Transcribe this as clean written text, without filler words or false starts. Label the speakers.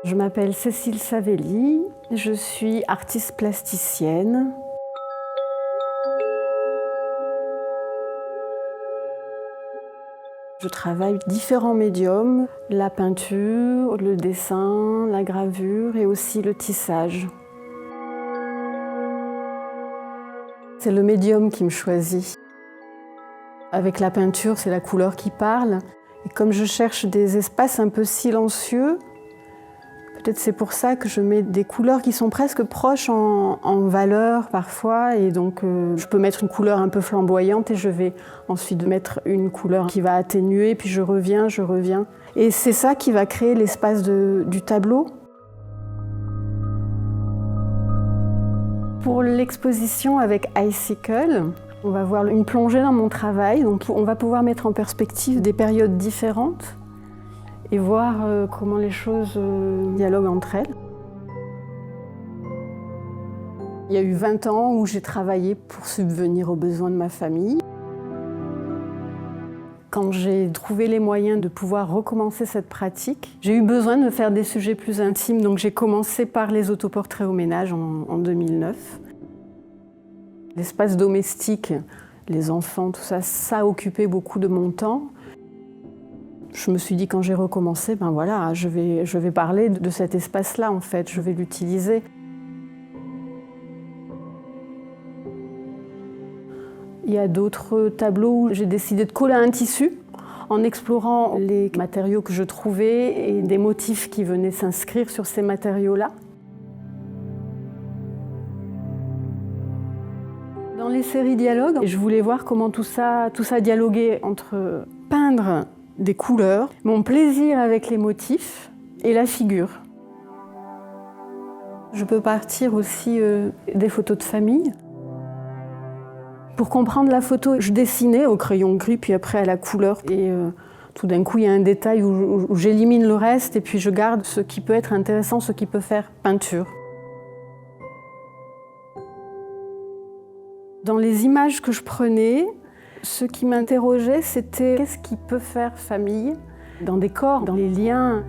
Speaker 1: Je m'appelle Cécile Savelli, je suis artiste plasticienne. Je travaille différents médiums, la peinture, le dessin, la gravure et aussi le tissage. C'est le médium qui me choisit. Avec la peinture, c'est la couleur qui parle. Et comme je cherche des espaces un peu silencieux, peut-être c'est pour ça que je mets des couleurs qui sont presque proches en valeur parfois. Et donc je peux mettre une couleur un peu flamboyante et je vais ensuite mettre une couleur qui va atténuer, puis je reviens. Et c'est ça qui va créer l'espace du tableau. Pour l'exposition avec Icicle, on va voir une plongée dans mon travail. Donc on va pouvoir mettre en perspective des périodes différentes et voir comment les choses dialoguent entre elles. Il y a eu 20 ans où j'ai travaillé pour subvenir aux besoins de ma famille. Quand j'ai trouvé les moyens de pouvoir recommencer cette pratique, j'ai eu besoin de faire des sujets plus intimes, donc j'ai commencé par les autoportraits au ménage en 2009. L'espace domestique, les enfants, tout ça, ça occupait beaucoup de mon temps. Je me suis dit, quand j'ai recommencé, ben voilà, je vais parler de cet espace-là, en fait, je vais l'utiliser. Il y a d'autres tableaux où j'ai décidé de coller un tissu en explorant les matériaux que je trouvais et des motifs qui venaient s'inscrire sur ces matériaux-là. Dans les séries dialogues, je voulais voir comment tout ça dialoguait entre peindre des couleurs, mon plaisir avec les motifs et la figure. Je peux partir aussi des photos de famille. Pour comprendre la photo, je dessinais au crayon gris, puis après à la couleur. Et tout d'un coup, il y a un détail où j'élimine le reste et puis je garde ce qui peut être intéressant, ce qui peut faire peinture. Dans les images que je prenais, ce qui m'interrogeait, c'était qu'est-ce qui peut faire famille dans des corps, dans les liens.